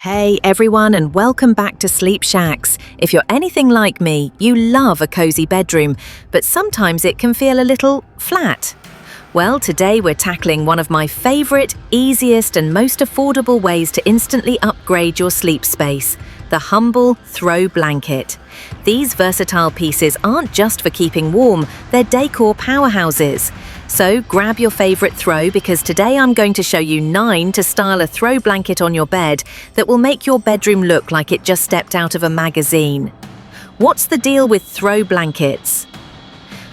Hey everyone, and welcome back to Sleepshacks. If you're anything like me, you love a cozy bedroom, but sometimes it can feel a little flat. Well, today we're tackling one of my favorite, easiest and most affordable ways to instantly upgrade your sleep space: the humble throw blanket. These versatile pieces aren't just for keeping warm, they're decor powerhouses. So grab your favorite throw, because today I'm going to show you 9 to style a throw blanket on your bed that will make your bedroom look like it just stepped out of a magazine. What's the deal with throw blankets?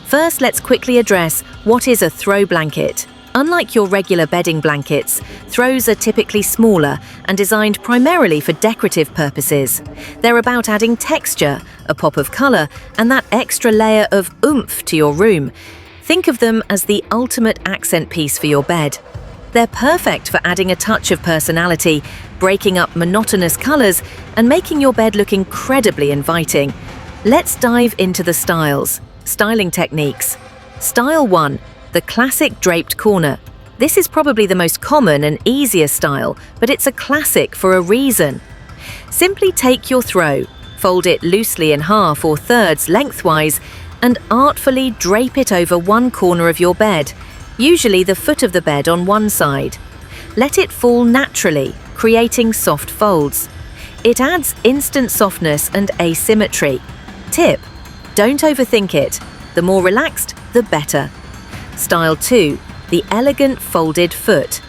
First, let's quickly address what is a throw blanket. Unlike your regular bedding blankets, throws are typically smaller and designed primarily for decorative purposes. They're about adding texture, a pop of color, and that extra layer of oomph to your room. Think of them as the ultimate accent piece for your bed. They're perfect for adding a touch of personality, breaking up monotonous colors, and making your bed look incredibly inviting. Let's dive into the styling techniques. Style 1. The classic draped corner. This is probably the most common and easiest style, but it's a classic for a reason. Simply take your throw, fold it loosely in half or thirds lengthwise, and artfully drape it over one corner of your bed, usually the foot of the bed on one side. Let it fall naturally, creating soft folds. It adds instant softness and asymmetry. Tip: don't overthink it. The more relaxed, the better. Style 2. The elegant folded foot.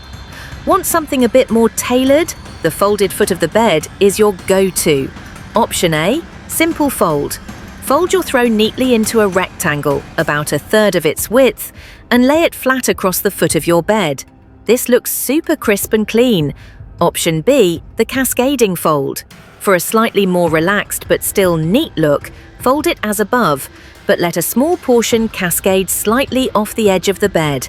Want something a bit more tailored? The folded foot of the bed is your go-to. Option A: simple fold. Fold your throw neatly into a rectangle, about a third of its width, and lay it flat across the foot of your bed. This looks super crisp and clean. Option B: the cascading fold. For a slightly more relaxed but still neat look, fold it as above, but let a small portion cascade slightly off the edge of the bed.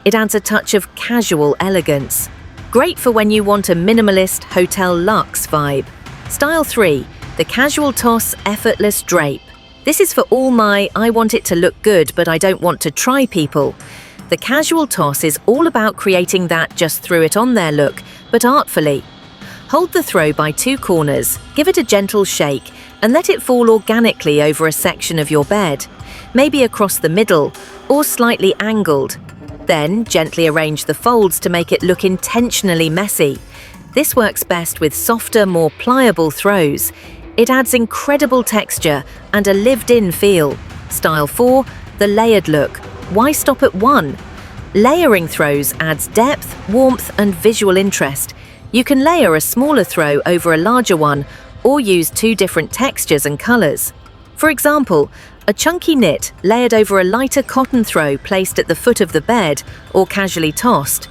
It adds a touch of casual elegance. Great for when you want a minimalist hotel luxe vibe. Style 3. The casual toss effortless drape. This is for all my I want it to look good but I don't want to try people. The casual toss is all about creating that just threw it on there look, but artfully. Hold the throw by two corners, give it a gentle shake, and let it fall organically over a section of your bed, maybe across the middle or slightly angled. Then gently arrange the folds to make it look intentionally messy. This works best with softer, more pliable throws. It adds incredible texture and a lived-in feel. Style 4. The layered look. Why stop at one? Layering throws adds depth, warmth, and visual interest. You can layer a smaller throw over a larger one, or use two different textures and colors. For example, a chunky knit layered over a lighter cotton throw placed at the foot of the bed or casually tossed.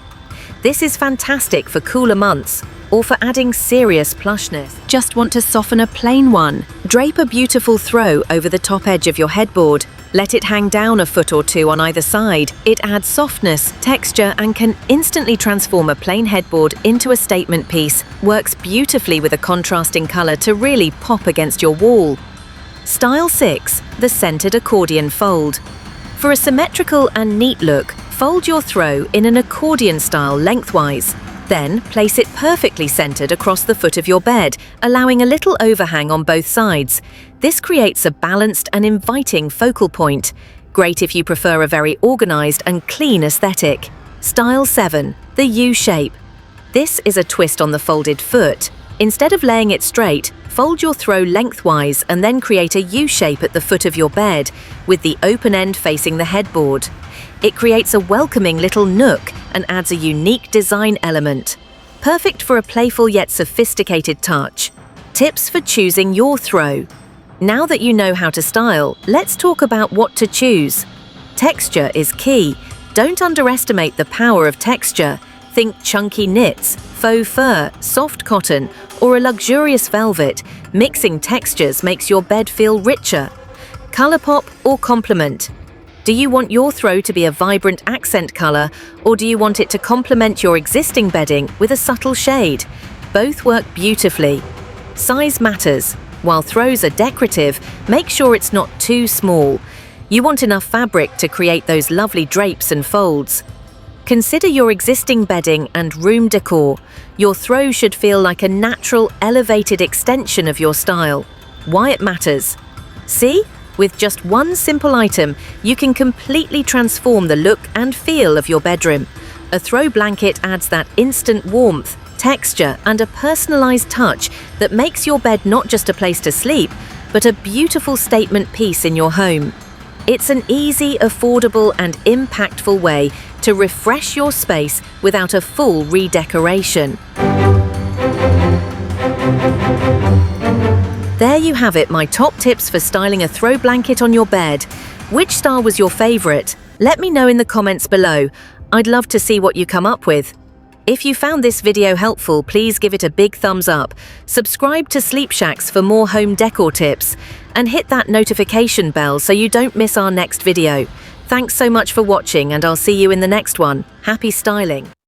This is fantastic for cooler months or for adding serious plushness. Just want to soften a plain one? Drape a beautiful throw over the top edge of your headboard. Let it hang down a foot or two on either side. It adds softness, texture, and can instantly transform a plain headboard into a statement piece. Works beautifully with a contrasting color to really pop against your wall. Style 6. The centered accordion fold. For a symmetrical and neat look, fold your throw in an accordion style lengthwise. Then place it perfectly centered across the foot of your bed, allowing a little overhang on both sides. This creates a balanced and inviting focal point. Great if you prefer a very organized and clean aesthetic. Style 7. The U shape. This is a twist on the folded foot. Instead of laying it straight, fold your throw lengthwise and then create a U shape at the foot of your bed, with the open end facing the headboard. It creates a welcoming little nook and adds a unique design element. Perfect for a playful yet sophisticated touch. Tips for choosing your throw. Now that you know how to style, let's talk about what to choose. Texture is key. Don't underestimate the power of texture. Think chunky knits, faux fur, soft cotton, or a luxurious velvet. Mixing textures makes your bed feel richer. Color pop or complement. Do you want your throw to be a vibrant accent color, or do you want it to complement your existing bedding with a subtle shade? Both work beautifully. Size matters. While throws are decorative, make sure it's not too small. You want enough fabric to create those lovely drapes and folds. Consider your existing bedding and room decor. Your throw should feel like a natural, elevated extension of your style. Why it matters. See? With just one simple item, you can completely transform the look and feel of your bedroom. A throw blanket adds that instant warmth, texture, and a personalized touch that makes your bed not just a place to sleep, but a beautiful statement piece in your home. It's an easy, affordable, and impactful way to refresh your space without a full redecoration. There you have it, my top tips for styling a throw blanket on your bed. Which style was your favorite? Let me know in the comments below. I'd love to see what you come up with. If you found this video helpful, please give it a big thumbs up, subscribe to Sleepshacks for more home decor tips, and hit that notification bell so you don't miss our next video. Thanks so much for watching, and I'll see you in the next one. Happy styling!